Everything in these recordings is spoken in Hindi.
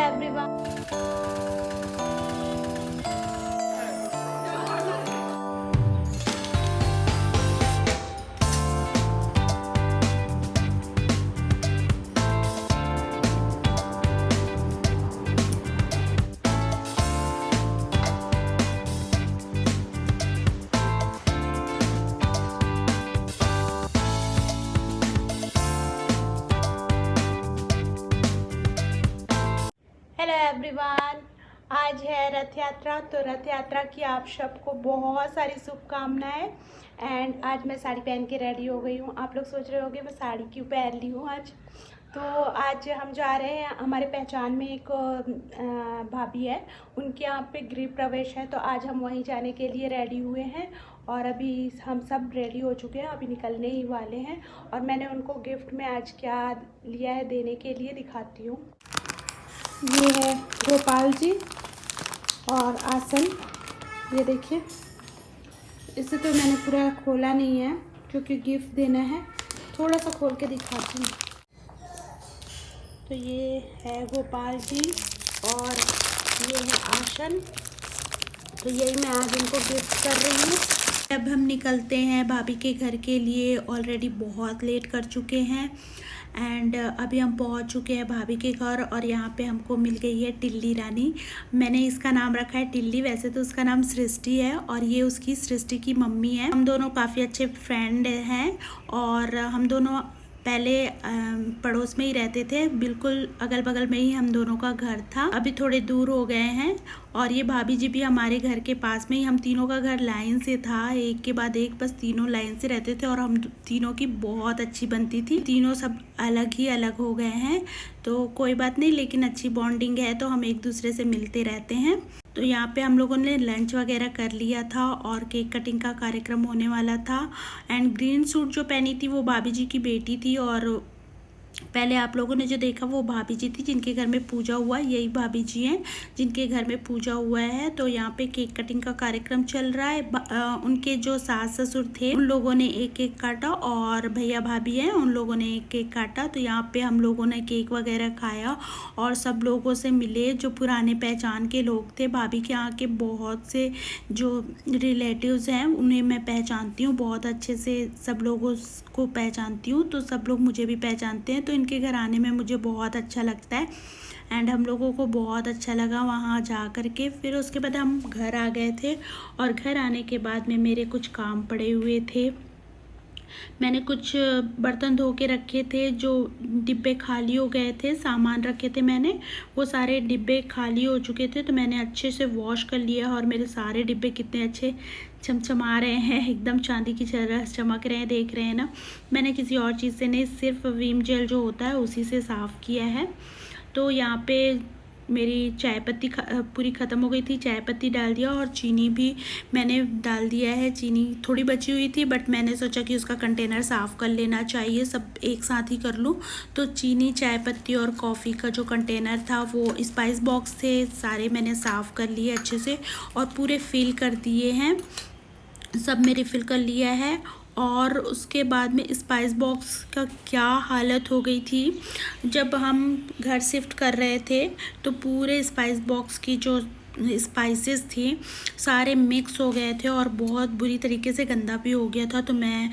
एवरीवन। हेलो एवरीवन, आज है रथ यात्रा। तो रथ यात्रा की आप सबको बहुत सारी शुभकामनाएं। एंड आज मैं साड़ी पहन के रेडी हो गई हूँ। आप लोग सोच रहे होंगे मैं साड़ी क्यों पहन ली हूँ आज। तो आज हम जा रहे हैं, हमारे पहचान में एक भाभी है, उनके यहाँ पे गृह प्रवेश है। तो आज हम वहीं जाने के लिए रेडी हुए हैं और अभी हम सब रेडी हो चुके हैं, अभी निकलने ही वाले हैं। और मैंने उनको गिफ्ट में आज क्या लिया है देने के लिए दिखाती हूँ। ये है गोपाल जी और आसन, ये देखिए। इसे तो मैंने पूरा खोला नहीं है क्योंकि गिफ्ट देना है, थोड़ा सा खोल के दिखाती हूँ। तो ये है गोपाल जी और ये है आसन। तो यही मैं आज इनको गिफ्ट कर रही हूँ। अब हम निकलते हैं भाभी के घर के लिए। ऑलरेडी बहुत लेट कर चुके हैं एंड अभी हम पहुंच चुके हैं भाभी के घर। और यहाँ पे हमको मिल गई है टिल्ली रानी। मैंने इसका नाम रखा है टिल्ली, वैसे तो उसका नाम सृष्टि है और ये उसकी सृष्टि की मम्मी है। हम दोनों काफ़ी अच्छे फ्रेंड हैं और हम दोनों पहले पड़ोस में ही रहते थे, बिल्कुल अगल बगल में ही हम दोनों का घर था। अभी थोड़े दूर हो गए हैं और ये भाभी जी भी हमारे घर के पास में ही। हम तीनों का घर लाइन से था, एक के बाद एक, बस तीनों लाइन से रहते थे और हम तीनों की बहुत अच्छी बनती थी। तीनों सब अलग ही अलग हो गए हैं तो कोई बात नहीं, लेकिन अच्छी बॉन्डिंग है तो हम एक दूसरे से मिलते रहते हैं। तो यहाँ पे हम लोगों ने लंच वगैरह कर लिया था और केक कटिंग का कार्यक्रम होने वाला था। एंड ग्रीन सूट जो पहनी थी वो भाभी जी की बेटी थी और पहले आप लोगों ने जो देखा वो भाभी जी थी जिनके घर में पूजा हुआ। यही भाभी जी हैं जिनके घर में पूजा हुआ है। तो यहाँ पे केक कटिंग का कार्यक्रम चल रहा है। उनके जो सास ससुर थे उन लोगों ने एक केक काटा और भैया भाभी हैं उन लोगों ने एक केक काटा। तो यहाँ पे हम लोगों ने केक वगैरह खाया और सब लोगों से मिले जो पुराने पहचान के लोग थे। भाभी के यहाँ के बहुत से जो रिलेटिव्स हैं उन्हें मैं पहचानती हूँ बहुत अच्छे से, सब लोगों को पहचानती हूँ। तो सब लोग मुझे भी पहचानते हैं, तो इनके घर आने में मुझे बहुत अच्छा लगता है एंड हम लोगों को बहुत अच्छा लगा वहाँ जा कर के। फिर उसके बाद हम घर आ गए थे और घर आने के बाद में मेरे कुछ काम पड़े हुए थे। मैंने कुछ बर्तन धो के रखे थे, जो डिब्बे खाली हो गए थे, सामान रखे थे मैंने, वो सारे डिब्बे खाली हो चुके थे। तो मैंने अच्छे से वॉश कर लिया और मेरे सारे डिब्बे कितने अच्छे चमचमा रहे हैं, एकदम चांदी की तरह चमक रहे हैं, देख रहे हैं ना। मैंने किसी और चीज़ से नहीं, सिर्फ विम जेल जो होता है उसी से साफ़ किया है। तो यहाँ पे मेरी चाय पत्ती पूरी ख़त्म हो गई थी, चाय पत्ती डाल दिया और चीनी भी मैंने डाल दिया है। चीनी थोड़ी बची हुई थी बट मैंने सोचा कि उसका कंटेनर साफ़ कर लेना चाहिए, सब एक साथ ही कर लूँ। तो चीनी, चाय पत्ती और कॉफ़ी का जो कंटेनर था वो स्पाइस बॉक्स थे, सारे मैंने साफ़ कर लिए अच्छे से और पूरे फिल कर दिए हैं, सब मेरे फिल कर लिया है। और उसके बाद में स्पाइस बॉक्स का क्या हालत हो गई थी, जब हम घर शिफ्ट कर रहे थे तो पूरे स्पाइस बॉक्स की जो स्पाइसेस थी सारे मिक्स हो गए थे और बहुत बुरी तरीके से गंदा भी हो गया था। तो मैं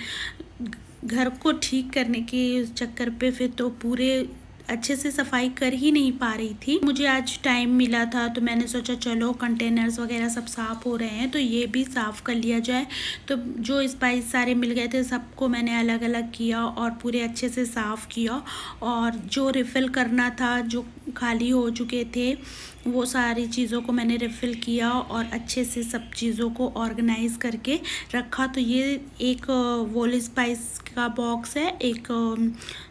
घर को ठीक करने के चक्कर पे फिर तो पूरे अच्छे से सफाई कर ही नहीं पा रही थी। मुझे आज टाइम मिला था तो मैंने सोचा चलो कंटेनर्स वगैरह सब साफ़ हो रहे हैं तो ये भी साफ़ कर लिया जाए। तो जो स्पाइस सारे मिल गए थे सबको मैंने अलग अलग किया और पूरे अच्छे से साफ़ किया। और जो रिफ़िल करना था, जो खाली हो चुके थे, वो सारी चीज़ों को मैंने रिफ़िल किया और अच्छे से सब चीज़ों को ऑर्गेनाइज़ करके रखा। तो ये एक वोल स्पाइस का बॉक्स है, एक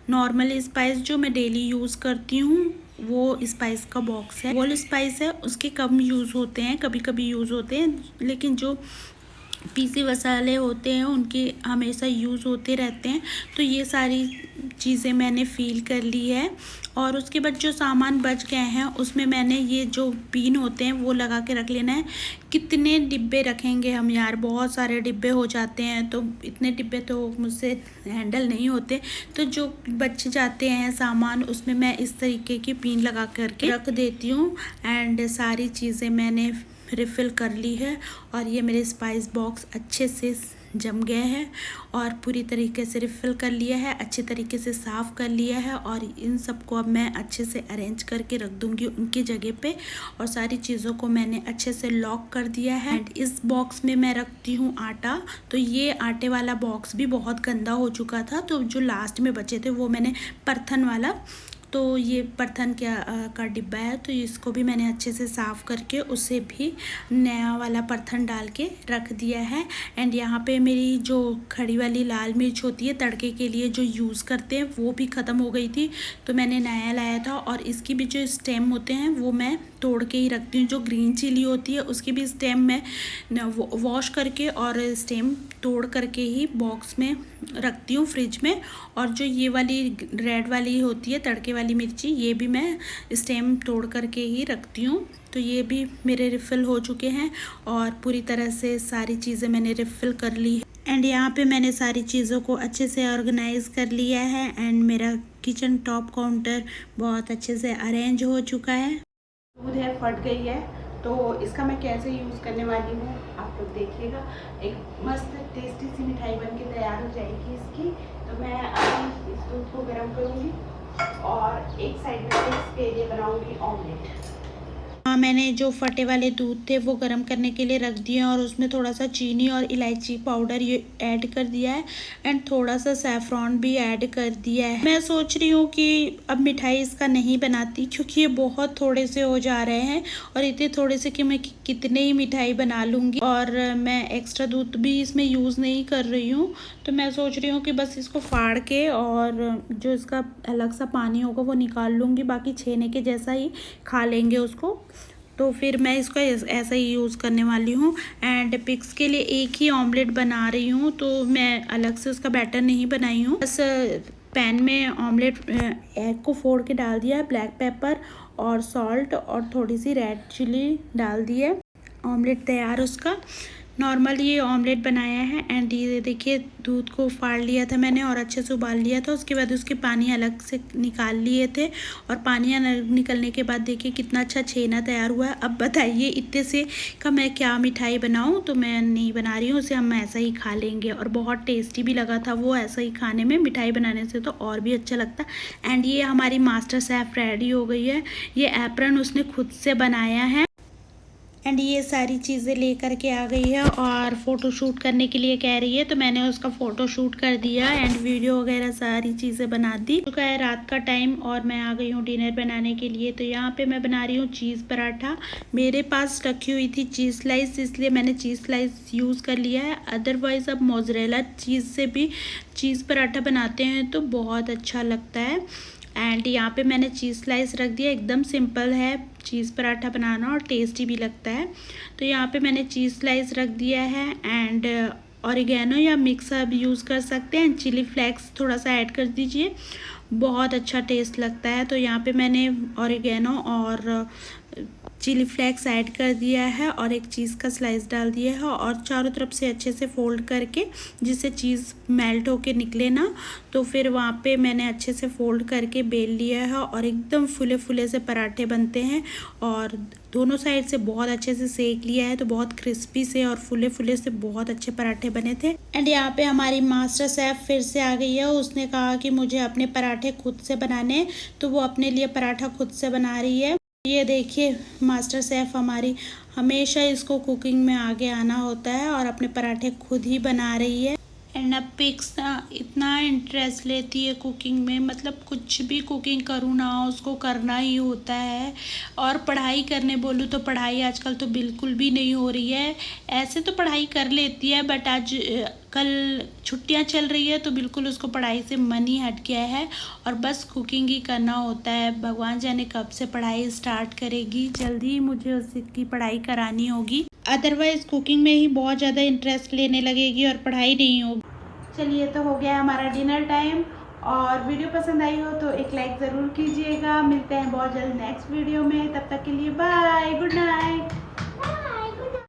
नॉर्मल स्पाइस जो मैं डेली यूज़ करती हूँ वो स्पाइस का बॉक्स है। वोल स्पाइस है उसके कम यूज़ होते हैं, कभी कभी यूज़ होते हैं, लेकिन जो पीसे मसाले होते हैं उनके हमेशा यूज़ होते रहते हैं। तो ये सारी चीज़ें मैंने फ़िल कर ली है और उसके बाद जो सामान बच गए हैं उसमें मैंने ये जो पिन होते हैं वो लगा के रख लेना है। कितने डिब्बे रखेंगे हम यार, बहुत सारे डिब्बे हो जाते हैं, तो इतने डिब्बे तो मुझसे हैंडल नहीं होते। तो जो बच जाते हैं सामान उसमें मैं इस तरीके की पिन लगा करके रख देती हूँ। एंड सारी चीज़ें मैंने रिफ़िल कर ली है और ये मेरे स्पाइस बॉक्स अच्छे से जम गए हैं और पूरी तरीके से रिफ़िल कर लिया है, अच्छे तरीके से साफ़ कर लिया है। और इन सबको अब मैं अच्छे से अरेंज करके रख दूंगी उनकी जगह पे। और सारी चीज़ों को मैंने अच्छे से लॉक कर दिया है। एंड इस बॉक्स में मैं रखती हूँ आटा। तो ये आटे वाला बॉक्स भी बहुत गंदा हो चुका था, तो जो लास्ट में बचे थे वो मैंने परथन वाला, तो ये परथन का डिब्बा है, तो इसको भी मैंने अच्छे से साफ़ करके उसे भी नया वाला परथन डाल के रख दिया है। एंड यहाँ पे मेरी जो खड़ी वाली लाल मिर्च होती है तड़के के लिए जो यूज़ करते हैं वो भी ख़त्म हो गई थी, तो मैंने नया लाया था। और इसकी भी जो स्टेम होते हैं वो मैं तोड़ के ही रखती हूँ। जो ग्रीन चिली होती है उसकी भी स्टेम मैं वॉश करके और स्टेम तोड़ करके ही बॉक्स में रखती हूँ फ्रिज में। और जो ये वाली रेड वाली होती है तड़के वाली मिर्ची, ये भी मैं स्टेम तोड़ करके ही रखती हूँ। तो ये भी मेरे रिफ़िल हो चुके हैं और पूरी तरह से सारी चीज़ें मैंने रिफ़िल कर ली है। एंड यहाँ पे मैंने सारी चीज़ों को अच्छे से ऑर्गेनाइज़ कर लिया है। एंड मेरा किचन टॉप काउंटर बहुत अच्छे से अरेंज हो चुका है। दूध है फट गई है, तो इसका मैं कैसे यूज़ करने वाली हूँ आप लोग देखिएगा। एक मस्त टेस्टी सी मिठाई बन के तैयार हो जाएगी इसकी। तो मैं अभी इस दूध को गर्म करूँगी और एक साइड में इसके लिए बनाऊँगी ऑमलेट। हाँ, मैंने जो फटे वाले दूध थे वो गर्म करने के लिए रख दिए और उसमें थोड़ा सा चीनी और इलायची पाउडर ये ऐड कर दिया है। एंड थोड़ा सा सैफ़रॉन भी ऐड कर दिया है। मैं सोच रही हूँ कि अब मिठाई इसका नहीं बनाती, क्योंकि ये बहुत थोड़े से हो जा रहे हैं और इतने थोड़े से कि मैं कितने ही मिठाई बना लूँगी। और मैं एक्स्ट्रा दूध भी इसमें यूज़ नहीं कर रही हूँ, तो मैं सोच रही हूँ कि बस इसको फाड़ के और जो इसका अलग सा पानी होगा वो निकाल लूँगी, बाकी छेने के जैसा ही खा लेंगे उसको। तो फिर मैं इसको ऐसा ही यूज़ करने वाली हूँ। एंड पिक्स के लिए एक ही ऑमलेट बना रही हूँ, तो मैं अलग से उसका बैटर नहीं बनाई हूँ। बस पैन में ऑमलेट एग को फोड़ के डाल दिया है, ब्लैक पेपर और सॉल्ट और थोड़ी सी रेड चिली डाल दी है। ऑमलेट तैयार उसका नॉर्मल ये ऑमलेट बनाया है। एंड ये देखिए दूध को फाड़ लिया था मैंने और अच्छे से उबाल लिया था। उसके बाद उसके पानी अलग से निकाल लिए थे और पानी निकलने के बाद देखिए कितना अच्छा छेना तैयार हुआ है। अब बताइए इतने से का मैं क्या मिठाई बनाऊं, तो मैं नहीं बना रही हूँ, उसे हम ऐसा ही खा लेंगे। और बहुत टेस्टी भी लगा था वो ऐसा ही खाने में, मिठाई बनाने से तो और भी अच्छा लगता। एंड ये हमारी मास्टर शेफ़ रेडी हो गई है। ये एप्रन उसने खुद से बनाया है। एंड ये सारी चीज़ें लेकर के आ गई है और फ़ोटो शूट करने के लिए कह रही है, तो मैंने उसका फ़ोटो शूट कर दिया एंड वीडियो वगैरह सारी चीज़ें बना दी। चुका है रात का टाइम और मैं आ गई हूँ डिनर बनाने के लिए। तो यहाँ पे मैं बना रही हूँ चीज़ पराठा। मेरे पास रखी हुई थी चीज़ स्लाइस, इसलिए मैंने चीज़ स्लाइस यूज़ कर लिया है। अदरवाइज़ अब मोज़रेला चीज़ से भी चीज़ पराठा बनाते हैं तो बहुत अच्छा लगता है। एंड यहाँ पे मैंने चीज़ स्लाइस रख दिया। एकदम सिंपल है चीज़ पराठा बनाना और टेस्टी भी लगता है। तो यहाँ पे मैंने चीज़ स्लाइस रख दिया है। एंड ऑरिगेनो या मिक्स आप यूज़ कर सकते हैं। चिली फ्लेक्स थोड़ा सा ऐड कर दीजिए, बहुत अच्छा टेस्ट लगता है। तो यहाँ पे मैंने ऑरिगेनो और चिली फ्लेक्स ऐड कर दिया है और एक चीज़ का स्लाइस डाल दिया है और चारों तरफ से अच्छे से फोल्ड करके, जिससे चीज़ मेल्ट होके निकले ना, तो फिर वहाँ पे मैंने अच्छे से फोल्ड करके बेल लिया है और एकदम फुले फुले से पराठे बनते हैं। और दोनों साइड से बहुत अच्छे से सेक लिया है, तो बहुत क्रिस्पी से और फुले फुले से बहुत अच्छे पराठे बने थे। एंड यहाँ पे हमारी मास्टर शेफ़ फिर से आ गई है। उसने कहा कि मुझे अपने पराठे खुद से बनाने, तो वो अपने लिए पराठा खुद से बना रही है। ये देखिए मास्टर शेफ़ हमारी, हमेशा इसको कुकिंग में आगे आना होता है और अपने पराठे खुद ही बना रही है। एंड अब पिक्स इतना इंटरेस्ट लेती है कुकिंग में, मतलब कुछ भी कुकिंग करूँ ना उसको करना ही होता है। और पढ़ाई करने बोलूँ तो पढ़ाई आजकल तो बिल्कुल भी नहीं हो रही है। ऐसे तो पढ़ाई कर लेती है, बट आज कल छुट्टियां चल रही है तो बिल्कुल उसको पढ़ाई से मन ही हट गया है और बस कुकिंग ही करना होता है। भगवान जाने कब से पढ़ाई स्टार्ट करेगी, जल्दी ही मुझे उसकी पढ़ाई करानी होगी। अदरवाइज़ कुकिंग में ही बहुत ज़्यादा इंटरेस्ट लेने लगेगी और पढ़ाई नहीं होगी। चलिए, तो हो गया हमारा डिनर टाइम। और वीडियो पसंद आई हो तो एक लाइक ज़रूर कीजिएगा। मिलते हैं बहुत जल्द नेक्स्ट वीडियो में, तब तक के लिए बाय, गुड नाइट।